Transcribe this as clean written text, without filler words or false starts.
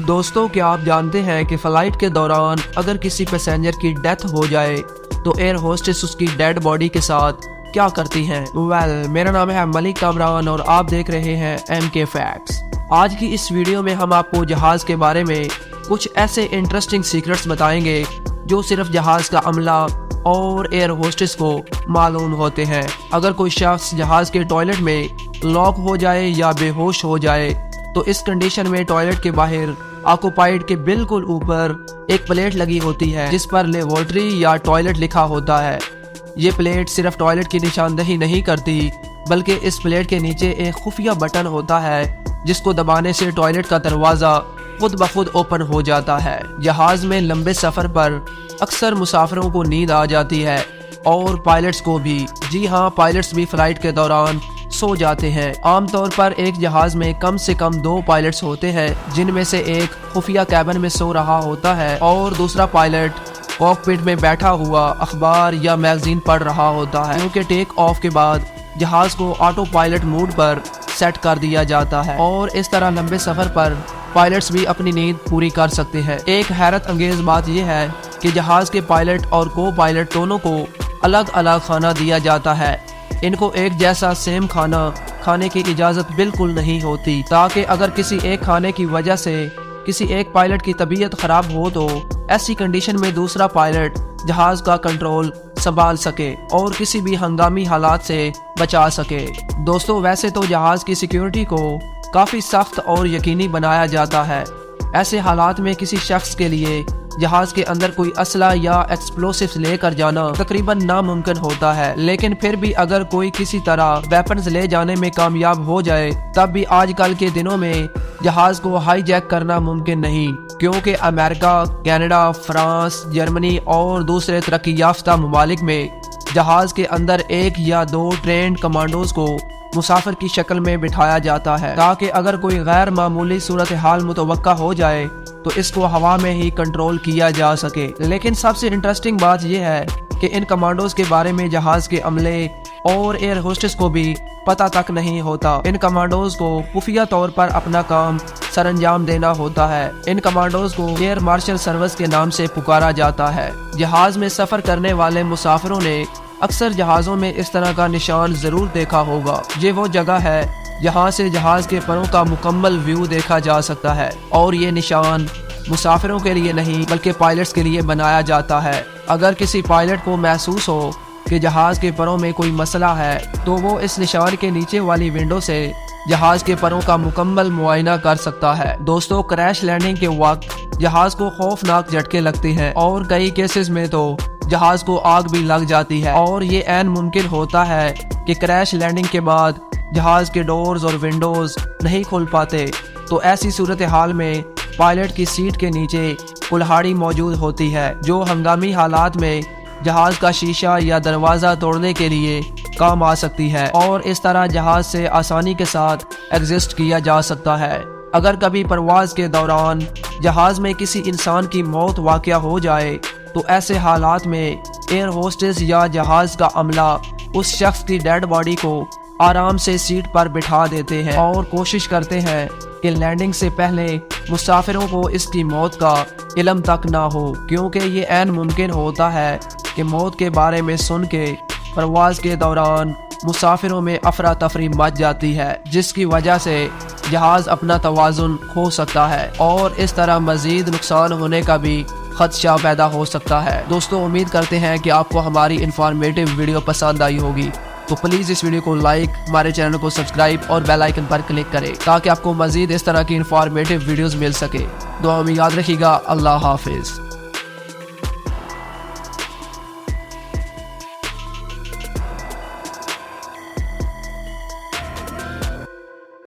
دوستوں کیا آپ جانتے ہیں کہ فلائٹ کے دوران اگر کسی پیسنجر کی ڈیتھ ہو جائے تو ایئر ہوسٹس اس کی ڈیڈ باڈی کے ساتھ کیا کرتی ہیں؟ میرا نام ہے ملک کامران اور آپ دیکھ رہے ہیں MK فیکٹس۔ آج کی اس ویڈیو میں ہم آپ کو جہاز کے بارے میں کچھ ایسے انٹرسٹنگ سیکرٹس بتائیں گے جو صرف جہاز کا عملہ اور ایئر ہوسٹس کو معلوم ہوتے ہیں۔ اگر کوئی شخص جہاز کے ٹوائلٹ میں لاک ہو جائے یا بے ہوش ہو جائے تو اس کنڈیشن میں ٹوائلٹ کے باہر آکوپائیڈ کے بالکل اوپر ایک پلیٹ لگی ہوتی ہے جس پر لیبارٹری یا ٹوائلٹ لکھا ہوتا ہے۔ یہ پلیٹ صرف ٹوائلٹ کی نشاندہی نہیں کرتی بلکہ اس پلیٹ کے نیچے ایک خفیہ بٹن ہوتا ہے جس کو دبانے سے ٹوائلٹ کا دروازہ خود بخود اوپن ہو جاتا ہے۔ جہاز میں لمبے سفر پر اکثر مسافروں کو نیند آ جاتی ہے اور پائلٹس کو بھی۔ جی ہاں، پائلٹس بھی فلائٹ کے دوران سو جاتے ہیں۔ عام طور پر ایک جہاز میں کم سے کم 2 پائلٹس ہوتے ہیں جن میں سے ایک خفیہ کیبن میں سو رہا ہوتا ہے اور دوسرا پائلٹ کاکپٹ میں بیٹھا ہوا اخبار یا میگزین پڑھ رہا ہوتا ہے، کیونکہ ٹیک آف کے بعد جہاز کو آٹو پائلٹ موڈ پر سیٹ کر دیا جاتا ہے اور اس طرح لمبے سفر پر پائلٹس بھی اپنی نیند پوری کر سکتے ہیں۔ ایک حیرت انگیز بات یہ ہے کہ جہاز کے پائلٹ اور کو پائلٹ دونوں کو الگ الگ کھانا دیا جاتا ہے۔ ان کو ایک جیسا سیم کھانا کھانے کی اجازت بالکل نہیں ہوتی تاکہ اگر کسی ایک کھانے کی وجہ سے کسی ایک پائلٹ کی طبیعت خراب ہو تو ایسی کنڈیشن میں دوسرا پائلٹ جہاز کا کنٹرول سنبھال سکے اور کسی بھی ہنگامی حالات سے بچا سکے۔ دوستو، ویسے تو جہاز کی سیکیورٹی کو کافی سخت اور یقینی بنایا جاتا ہے۔ ایسے حالات میں کسی شخص کے لیے جہاز کے اندر کوئی اسلحہ یا ایکسپلوسیوز لے کر جانا تقریباً ناممکن ہوتا ہے، لیکن پھر بھی اگر کوئی کسی طرح ویپنز لے جانے میں کامیاب ہو جائے تب بھی آج کل کے دنوں میں جہاز کو ہائی جیک کرنا ممکن نہیں، کیونکہ امریکہ، کینیڈا، فرانس، جرمنی اور دوسرے ترقی یافتہ ممالک میں جہاز کے اندر 1 یا 2 ٹرینڈ کمانڈوز کو مسافر کی شکل میں بٹھایا جاتا ہے تاکہ اگر کوئی غیر معمولی صورتحال متوقع ہو جائے تو اس کو ہوا میں ہی کنٹرول کیا جا سکے۔ لیکن سب سے انٹرسٹنگ بات یہ ہے کہ ان کمانڈوز کے بارے میں جہاز کے عملے اور ایئر ہوسٹس کو بھی پتہ تک نہیں ہوتا۔ ان کمانڈوز کو خفیہ طور پر اپنا کام سر انجام دینا ہوتا ہے۔ ان کمانڈوز کو ایئر مارشل سروس کے نام سے پکارا جاتا ہے۔ جہاز میں سفر کرنے والے مسافروں نے اکثر جہازوں میں اس طرح کا نشان ضرور دیکھا ہوگا۔ یہ وہ جگہ ہے جہاں سے جہاز کے پروں کا مکمل ویو دیکھا جا سکتا ہے اور یہ نشان مسافروں کے لیے نہیں بلکہ پائلٹس کے لیے بنایا جاتا ہے۔ اگر کسی پائلٹ کو محسوس ہو کہ جہاز کے پروں میں کوئی مسئلہ ہے تو وہ اس نشان کے نیچے والی ونڈو سے جہاز کے پروں کا مکمل معائنہ کر سکتا ہے۔ دوستو، کریش لینڈنگ کے وقت جہاز کو خوفناک جھٹکے لگتے ہیں اور کئی کیسز میں تو جہاز کو آگ بھی لگ جاتی ہے اور یہ عین ممکن ہوتا ہے کہ کریش لینڈنگ کے بعد جہاز کے ڈورز اور ونڈوز نہیں کھل پاتے، تو ایسی صورتحال میں پائلٹ کی سیٹ کے نیچے کلہاڑی موجود ہوتی ہے جو ہنگامی حالات میں جہاز کا شیشہ یا دروازہ توڑنے کے لیے کام آ سکتی ہے اور اس طرح جہاز سے آسانی کے ساتھ ایگزسٹ کیا جا سکتا ہے۔ اگر کبھی پرواز کے دوران جہاز میں کسی انسان کی موت واقع ہو جائے تو ایسے حالات میں ایئر ہوسٹس یا جہاز کا عملہ اس شخص کی ڈیڈ باڈی کو آرام سے سیٹ پر بٹھا دیتے ہیں اور کوشش کرتے ہیں کہ لینڈنگ سے پہلے مسافروں کو اس کی موت کا علم تک نہ ہو، کیونکہ یہ عین ممکن ہوتا ہے کہ موت کے بارے میں سن کے پرواز کے دوران مسافروں میں افراتفری مچ جاتی ہے جس کی وجہ سے جہاز اپنا توازن کھو سکتا ہے اور اس طرح مزید نقصان ہونے کا بھی خدشہ پیدا ہو سکتا ہے۔ دوستو، امید کرتے ہیں کہ آپ کو ہماری انفارمیٹیو ویڈیو پسند آئی ہوگی، تو پلیز اس ویڈیو کو لائک، ہمارے چینل کو سبسکرائب اور بیل آئیکن پر کلک کریں تاکہ آپ کو مزید اس طرح کی انفارمیٹیو ویڈیوز مل سکے۔ دعا میں یاد رکھیے گا۔ اللہ حافظ۔